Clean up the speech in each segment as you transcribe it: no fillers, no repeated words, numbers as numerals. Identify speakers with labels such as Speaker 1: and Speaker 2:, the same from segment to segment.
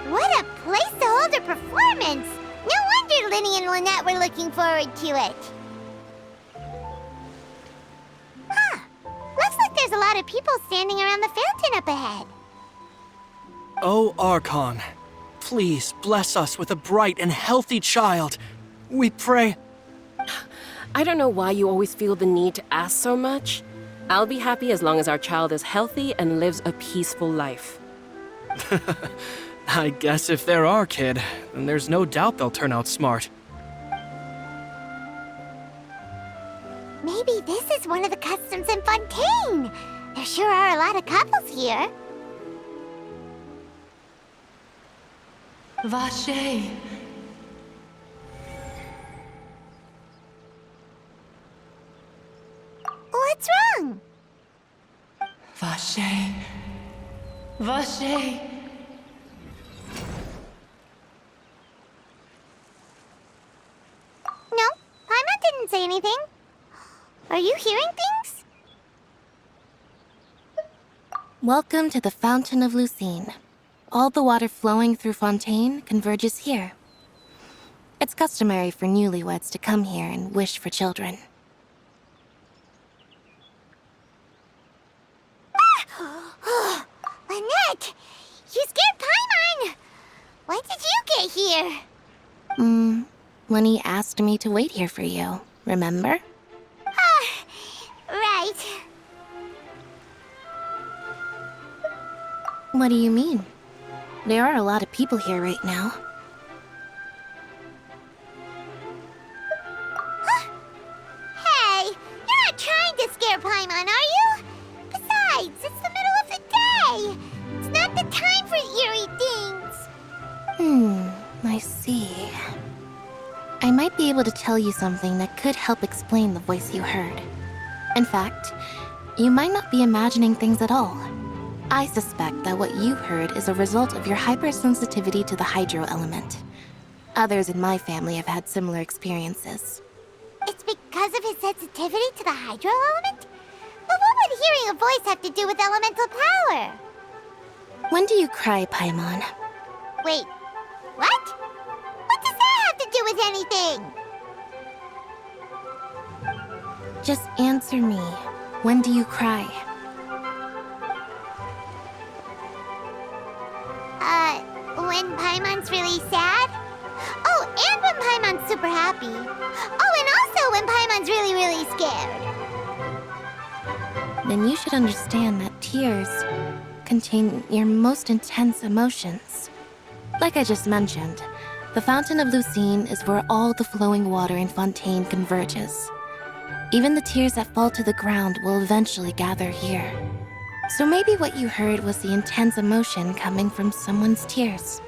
Speaker 1: What a place to hold a performance! No wonder Linny and Lynette were looking forward to it. Huh. Looks like there's a lot of people standing around the fountain up ahead.
Speaker 2: Oh, Archon, please bless us with a bright and healthy child. We pray.
Speaker 3: I don't know why you always feel the need to ask so much. I'll be happy as long as our child is healthy and lives a peaceful life.
Speaker 2: I guess if they're our kid, then there's no doubt they'll turn out smart.
Speaker 1: Maybe this is one of the customs in Fontaine. There sure are a lot of couples here.
Speaker 4: Vache.
Speaker 1: What's wrong?
Speaker 4: Vache. Vache.
Speaker 1: No, Paimon didn't say anything. Are you hearing things?
Speaker 5: Welcome to the Fountain of Lucine. All the water flowing through Fontaine converges here. It's customary for newlyweds to come here and wish for children.
Speaker 1: Lynette! You scared Paimon! When did you get here?
Speaker 5: Lenny asked me to wait here for you, remember?
Speaker 1: Right.
Speaker 5: What do you mean? There are a lot of people here right now.
Speaker 1: Hey, you're not trying to scare Paimon, are you? Besides, it's the middle of the day. It's not the time for eerie things.
Speaker 5: I see. I might be able to tell you something that could help explain the voice you heard. In fact, you might not be imagining things at all. I suspect that what you heard is a result of your hypersensitivity to the hydro element. Others in my family have had similar experiences.
Speaker 1: It's because of his sensitivity to the hydro element? But what would hearing a voice have to do with elemental power?
Speaker 5: When do you cry, Paimon?
Speaker 1: Wait, what? What does that have to do with anything?
Speaker 5: Just answer me. When do you cry?
Speaker 1: When Paimon's really sad? Oh, and when Paimon's super happy. Oh, and also when Paimon's really, really scared.
Speaker 5: Then you should understand that tears contain your most intense emotions. Like I just mentioned, the Fountain of Lucine is where all the flowing water in Fontaine converges. Even the tears that fall to the ground will eventually gather here. So maybe what you heard was the intense emotion coming from someone's tears.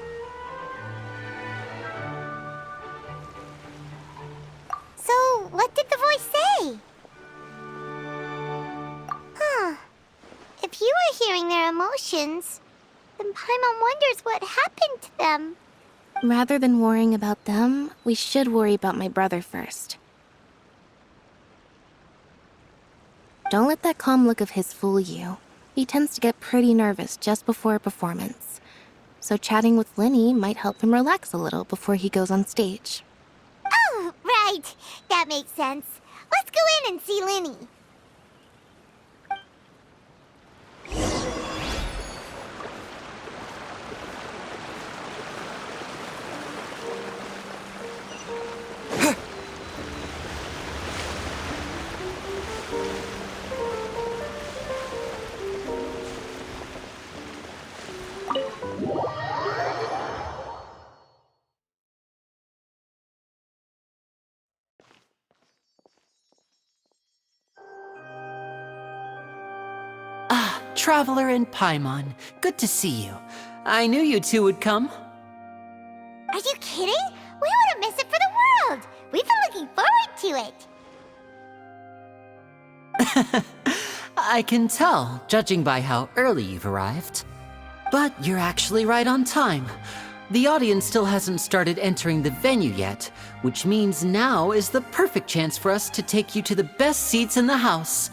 Speaker 1: So, what did the voice say? If you were hearing their emotions, then Paimon wonders what happened to them.
Speaker 5: Rather than worrying about them, we should worry about my brother first. Don't let that calm look of his fool you. He tends to get pretty nervous just before a performance. So chatting with Linny might help him relax a little before he goes on stage.
Speaker 1: Oh, right. That makes sense. Let's go in and see Linny.
Speaker 4: Traveler and Paimon. Good to see you. I knew you two would come.
Speaker 1: Are you kidding? We wouldn't miss it for the world! We've been looking forward to it!
Speaker 4: I can tell, judging by how early you've arrived. But you're actually right on time. The audience still hasn't started entering the venue yet, which means now is the perfect chance for us to take you to the best seats in the house.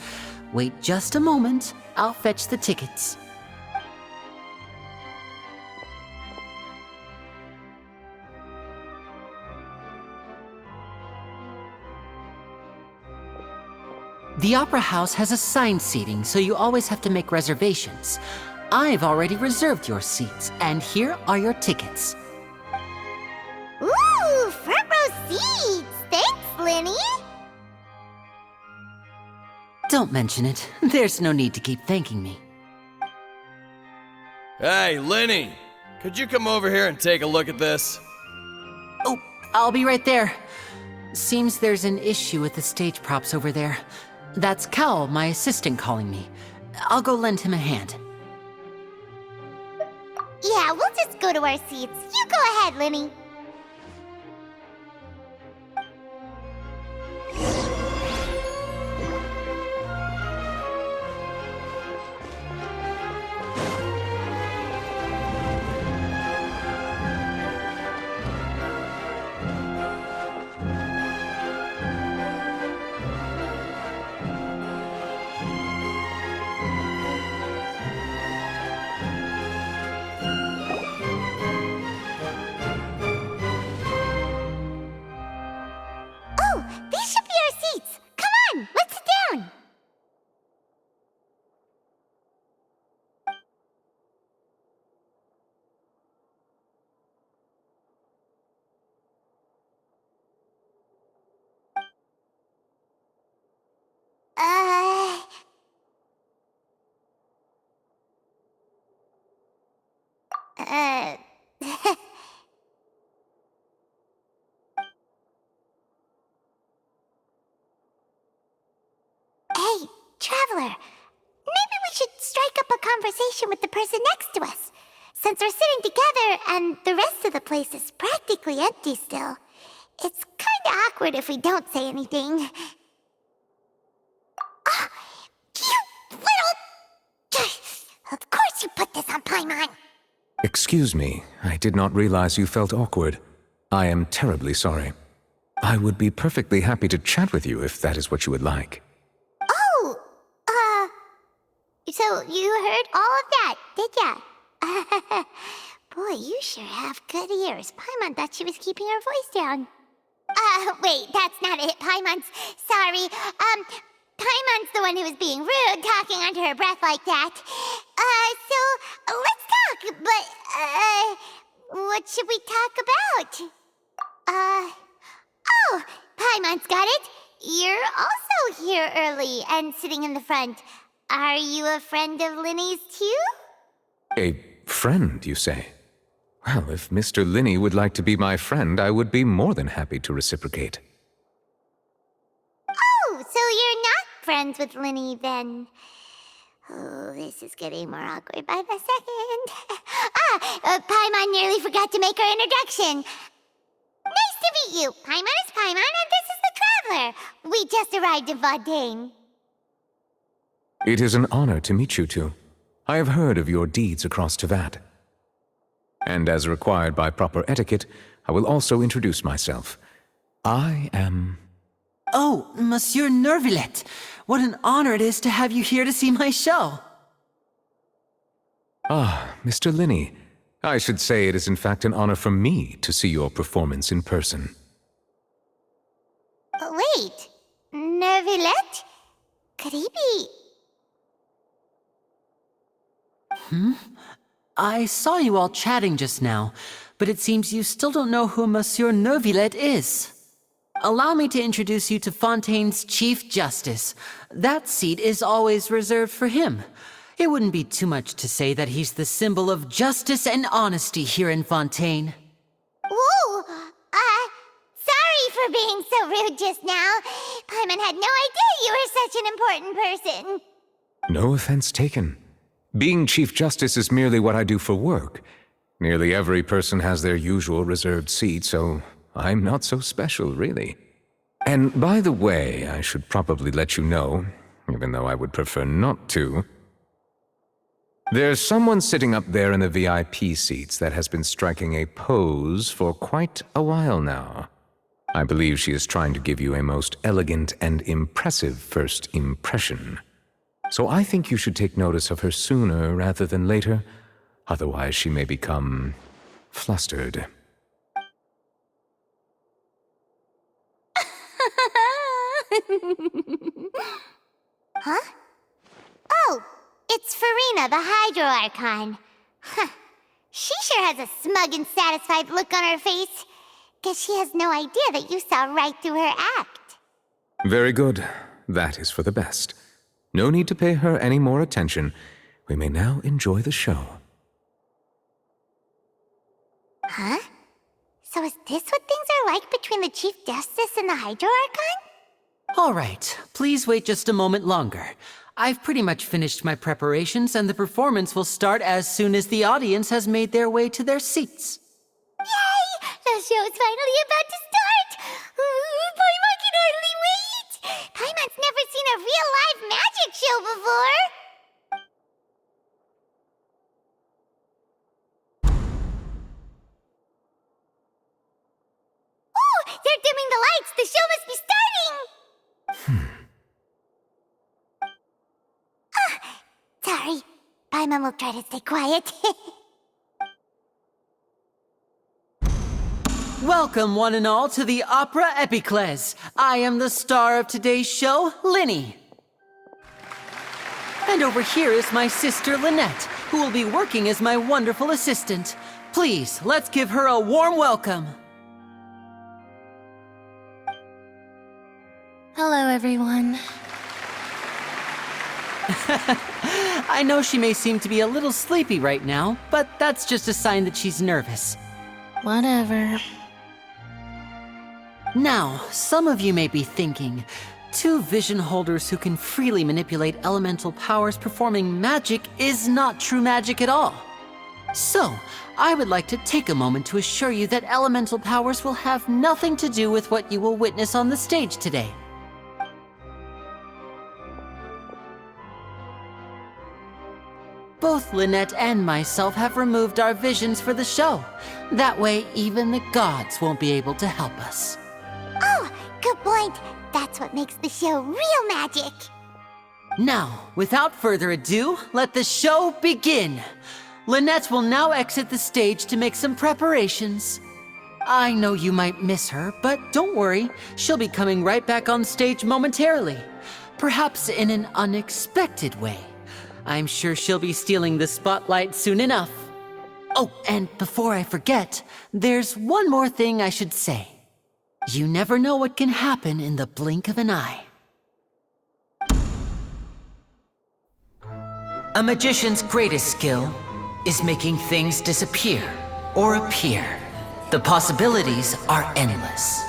Speaker 4: Wait just a moment, I'll fetch the tickets. The Opera House has assigned seating, so you always have to make reservations. I've already reserved your seats, and here are your tickets.
Speaker 1: Ooh, front row seats! Thanks, Linny!
Speaker 4: Don't mention it. There's no need to keep thanking me.
Speaker 6: Hey, Linny! Could you come over here and take a look at this?
Speaker 4: Oh, I'll be right there. Seems there's an issue with the stage props over there. That's Cal, my assistant, calling me. I'll go lend him a hand.
Speaker 1: Yeah, we'll just go to our seats. You go ahead, Linny. These should be our seats. Come on, let's sit down. Uh... Hey, Traveler. Maybe we should strike up a conversation with the person next to us. Since we're sitting together and the rest of the place is practically empty still, it's kinda awkward if we don't say anything. Ah, you little... Of course you put this on Paimon.
Speaker 7: Excuse me, I did not realize you felt awkward. I am terribly sorry. I would be perfectly happy to chat with you if that is what you would like.
Speaker 1: Oh, so you heard all of that, did ya? Boy, you sure have good ears. Paimon thought she was keeping her voice down. Wait, that's not it, Paimon's... Sorry, Paimon's the one who was being rude, talking under her breath like that. So, let's talk, but, what should we talk about? Oh, Paimon's got it. You're also here early and sitting in the front. Are you a friend of Linny's too?
Speaker 7: A friend, you say? Well, if Mr. Linny would like to be my friend, I would be more than happy to reciprocate.
Speaker 1: Oh, so you're not friends with Linny then? Oh, this is getting more awkward by the second. Paimon nearly forgot to make her introduction. Nice to meet you. Paimon is Paimon, and this is the Traveler. We just arrived in Fontaine.
Speaker 7: It is an honor to meet you two. I have heard of your deeds across Tevat. And as required by proper etiquette, I will also introduce myself. I am...
Speaker 4: Oh, Monsieur Nervillet! What an honor it is to have you here to see my show!
Speaker 7: Ah, Mr. Linny. I should say it is in fact an honor for me to see your performance in person.
Speaker 1: Wait, Nervillet? Could he be...
Speaker 4: I saw you all chatting just now, but it seems you still don't know who Monsieur Nervillet is. Allow me to introduce you to Fontaine's Chief Justice. That seat is always reserved for him. It wouldn't be too much to say that he's the symbol of justice and honesty here in Fontaine.
Speaker 1: Whoa! Sorry for being so rude just now. Paimon had no idea you were such an important person.
Speaker 7: No offense taken. Being Chief Justice is merely what I do for work. Nearly every person has their usual reserved seat, so I'm not so special, really. And by the way, I should probably let you know, even though I would prefer not to. There's someone sitting up there in the VIP seats that has been striking a pose for quite a while now. I believe she is trying to give you a most elegant and impressive first impression. So I think you should take notice of her sooner rather than later, otherwise she may become flustered.
Speaker 1: Huh? Oh, it's Farina, the Hydro Archon. Huh. She sure has a smug and satisfied look on her face. Guess she has no idea that you saw right through her act.
Speaker 7: Very good. That is for the best. No need to pay her any more attention. We may now enjoy the show.
Speaker 1: Huh? So is this what things are like between the Chief Justice and the Hydro Archon?
Speaker 4: All right, please wait just a moment longer. I've pretty much finished my preparations, and the performance will start as soon as the audience has made their way to their seats.
Speaker 1: Yay! The show's finally about to start! Paimon can hardly wait! Paimon's never seen a real live magic show before! Ooh! They're dimming the lights! The show must be starting! Sorry. Paimon will try to stay quiet.
Speaker 4: Welcome, one and all, to the Opera Epiclese. I am the star of today's show, Linny. And over here is my sister, Lynette, who will be working as my wonderful assistant. Please, let's give her a warm welcome.
Speaker 5: Hello, everyone.
Speaker 4: I know she may seem to be a little sleepy right now, but that's just a sign that she's nervous.
Speaker 5: Whatever.
Speaker 4: Now, some of you may be thinking, two vision holders who can freely manipulate elemental powers performing magic is not true magic at all. So, I would like to take a moment to assure you that elemental powers will have nothing to do with what you will witness on the stage today. Both Lynette and myself have removed our visions for the show. That way, even the gods won't be able to help us.
Speaker 1: Oh, good point. That's what makes the show real magic.
Speaker 4: Now, without further ado, let the show begin. Lynette will now exit the stage to make some preparations. I know you might miss her, but don't worry. She'll be coming right back on stage momentarily. Perhaps in an unexpected way. I'm sure she'll be stealing the spotlight soon enough. Oh, and before I forget, there's one more thing I should say. You never know what can happen in the blink of an eye. A magician's greatest skill is making things disappear or appear. The possibilities are endless.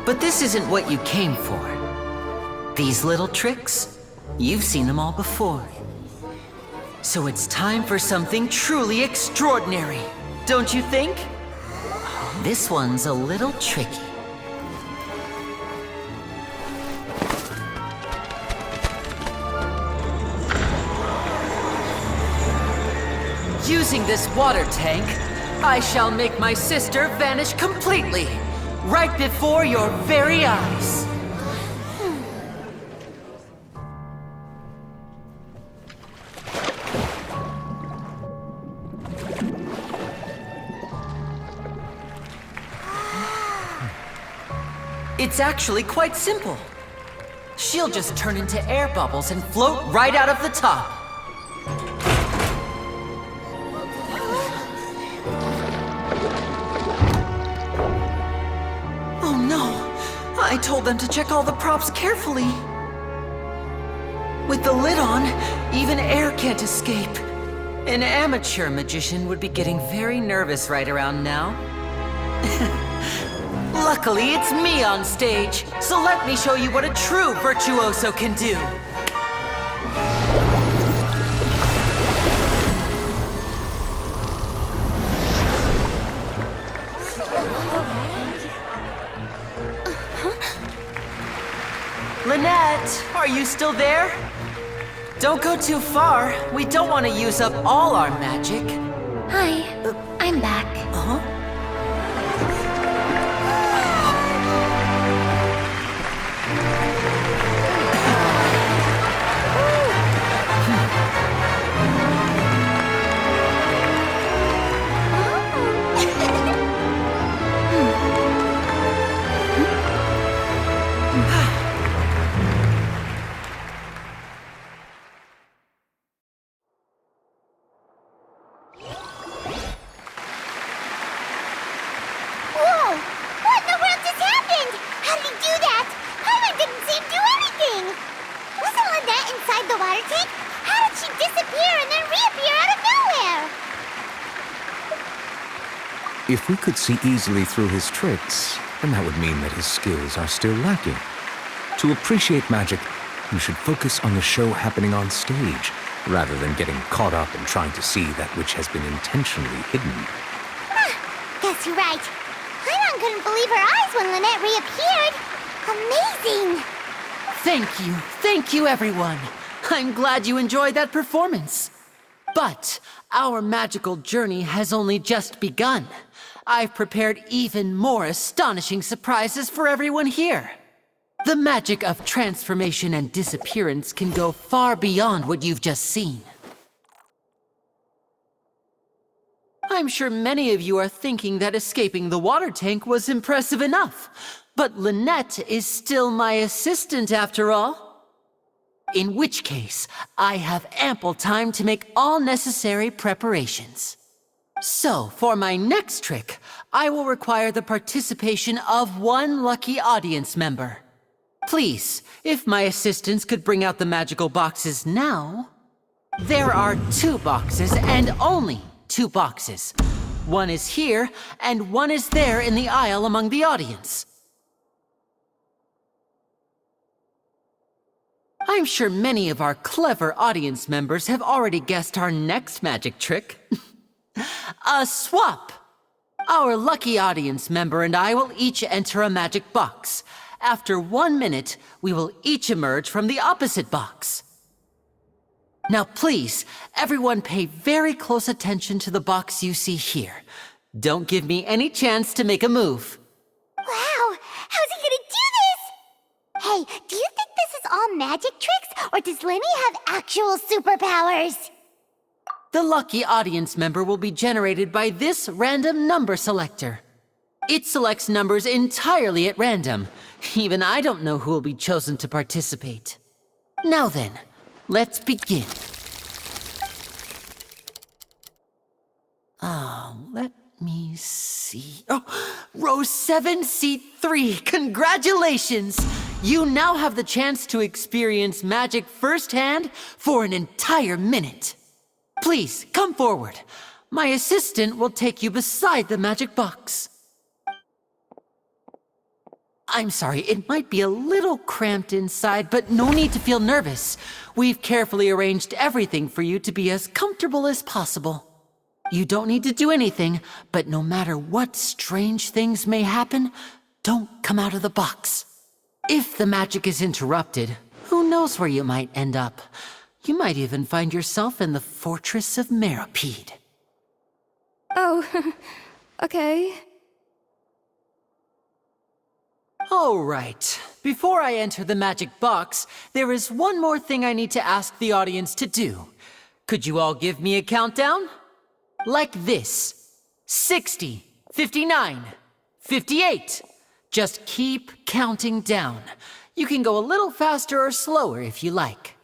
Speaker 4: But this isn't what you came for. These little tricks, you've seen them all before. So it's time for something truly extraordinary, don't you think? This one's a little tricky. Using this water tank, I shall make my sister vanish completely, right before your very eyes. It's actually quite simple. She'll just turn into air bubbles and float right out of the top. I told them to check all the props carefully. With the lid on, even air can't escape. An amateur magician would be getting very nervous right around now. Luckily, it's me on stage, so let me show you what a true virtuoso can do. Lynette, are you still there? Don't go too far. We don't want to use up all our magic.
Speaker 5: Hi, I'm back.
Speaker 4: Huh?
Speaker 1: Whoa! What in the world just happened? How did he do that? Paimon didn't seem to do anything. Wasn't Lynette inside the water tank? How did she disappear and then reappear out of nowhere?
Speaker 7: If we could see easily through his tricks, then that would mean that his skills are still lacking. To appreciate magic, you should focus on the show happening on stage, rather than getting caught up in trying to see that which has been intentionally hidden.
Speaker 1: Guess you're right. Paimon couldn't believe her eyes when Lynette reappeared. Amazing!
Speaker 4: Thank you everyone. I'm glad you enjoyed that performance. But our magical journey has only just begun. I've prepared even more astonishing surprises for everyone here. The magic of transformation and disappearance can go far beyond what you've just seen. I'm sure many of you are thinking that escaping the water tank was impressive enough, but Lynette is still my assistant after all. In which case, I have ample time to make all necessary preparations. So, for my next trick, I will require the participation of one lucky audience member. Please, if my assistants could bring out the magical boxes now. There are 2 boxes and only 2 boxes. One is here and one is there in the aisle among the audience. I'm sure many of our clever audience members have already guessed our next magic trick. A swap! Our lucky audience member and I will each enter a magic box. After 1 minute, we will each emerge from the opposite box. Now please, everyone pay very close attention to the box you see here. Don't give me any chance to make a move.
Speaker 1: Wow! How's he gonna do this? Hey, do you think this is all magic tricks, or does Lenny have actual superpowers?
Speaker 4: The lucky audience member will be generated by this random number selector. It selects numbers entirely at random. Even I don't know who will be chosen to participate. Now then, let's begin. Let me see. Oh, row 7, seat 3. Congratulations! You now have the chance to experience magic firsthand for an entire minute. Please, come forward. My assistant will take you beside the magic box. I'm sorry, it might be a little cramped inside, but no need to feel nervous. We've carefully arranged everything for you to be as comfortable as possible. You don't need to do anything, but no matter what strange things may happen, don't come out of the box. If the magic is interrupted, who knows where you might end up? You might even find yourself in the Fortress of Meropide.
Speaker 8: Oh, okay.
Speaker 4: All right. Before I enter the magic box, there is one more thing I need to ask the audience to do. Could you all give me a countdown? Like this. 60, 59, 58. Just keep counting down. You can go a little faster or slower if you like.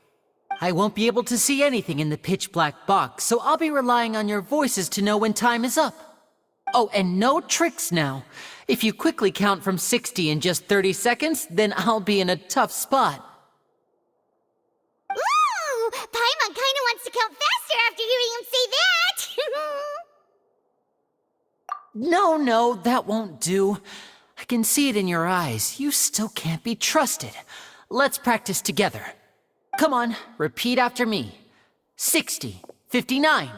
Speaker 4: I won't be able to see anything in the pitch black box, so I'll be relying on your voices to know when time is up. Oh, and no tricks now. If you quickly count from 60 in just 30 seconds, then I'll be in a tough spot.
Speaker 1: Ooh! Paimon kinda wants to count faster after hearing him say that!
Speaker 4: No, that won't do. I can see it in your eyes. You still can't be trusted. Let's practice together. Come on, repeat after me. 60, 59,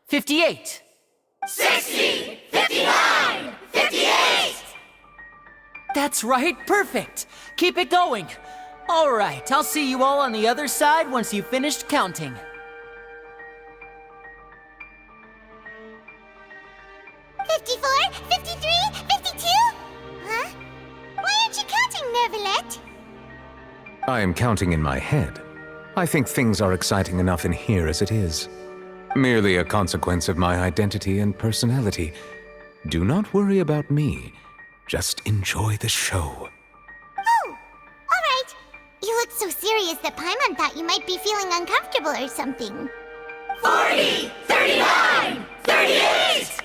Speaker 4: 58.
Speaker 1: 60! 59! 58!
Speaker 4: That's right, perfect. Keep it going. All right, I'll see you all on the other side once you've finished counting.
Speaker 1: 54, 53, 52? Huh? Why aren't you counting, Nervalet?
Speaker 7: I am counting in my head. I think things are exciting enough in here as it is. Merely a consequence of my identity and personality. Do not worry about me. Just enjoy the show.
Speaker 1: Oh, alright. You look so serious that Paimon thought you might be feeling uncomfortable or something. 40! 39! 38!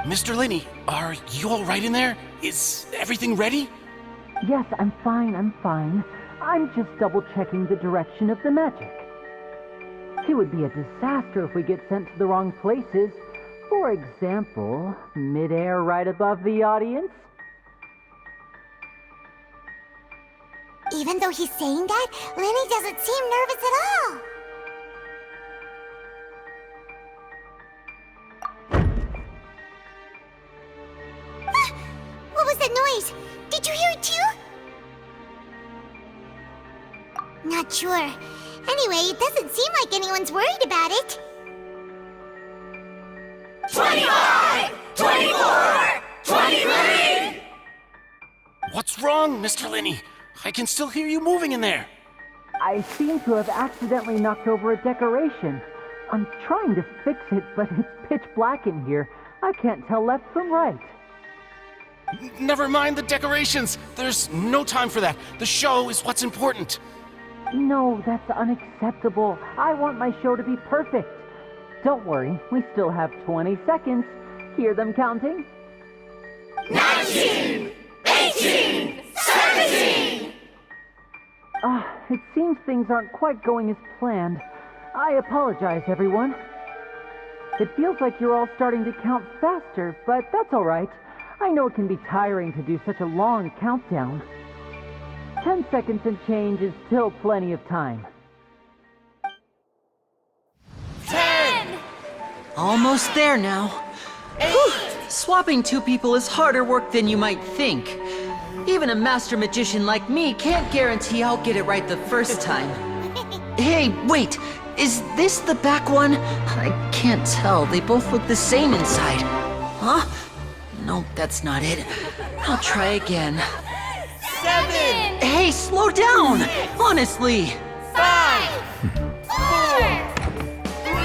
Speaker 9: Mr. Linney, are you all right in there? Is everything ready?
Speaker 4: Yes, I'm fine. I'm just double-checking the direction of the magic. It would be a disaster if we get sent to the wrong places. For example, mid-air right above the audience.
Speaker 1: Even though he's saying that, Lenny doesn't seem nervous at all. Ah, what was that noise? Did you hear it too? Not sure. Anyway, it doesn't seem like anyone's worried about it. 25! 24! 23!
Speaker 9: What's wrong, Mr. Linney? I can still hear you moving in there.
Speaker 4: I seem to have accidentally knocked over a decoration. I'm trying to fix it, but it's pitch black in here. I can't tell left from right.
Speaker 9: Never mind the decorations. There's no time for that. The show is what's important.
Speaker 4: No, that's unacceptable. I want my show to be perfect. Don't worry, we still have 20 seconds. Hear them counting?
Speaker 1: 19! 18! 17!
Speaker 4: It seems things aren't quite going as planned. I apologize, everyone. It feels like you're all starting to count faster, but that's all right. I know it can be tiring to do such a long countdown. 10 seconds and change is still plenty of time.
Speaker 1: 10!
Speaker 4: Almost there now.
Speaker 1: 8!
Speaker 4: Swapping two people is harder work than you might think. Even a master magician like me can't guarantee I'll get it right the first time. Hey, wait! Is this the back one? I can't tell. They both look the same inside. Huh? No, that's not it. I'll try again.
Speaker 1: 7!
Speaker 4: Hey, slow down! Honestly!
Speaker 1: 5! 4! 3!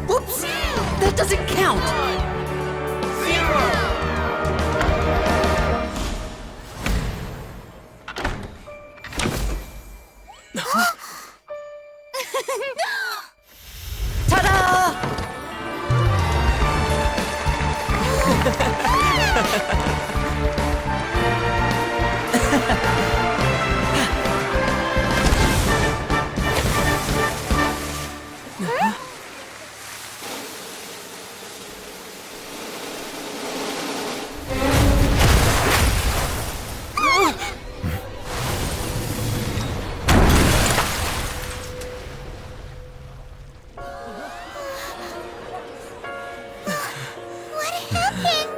Speaker 4: Whoops! That doesn't count!
Speaker 1: 0!
Speaker 4: Ta-da!
Speaker 1: What happened?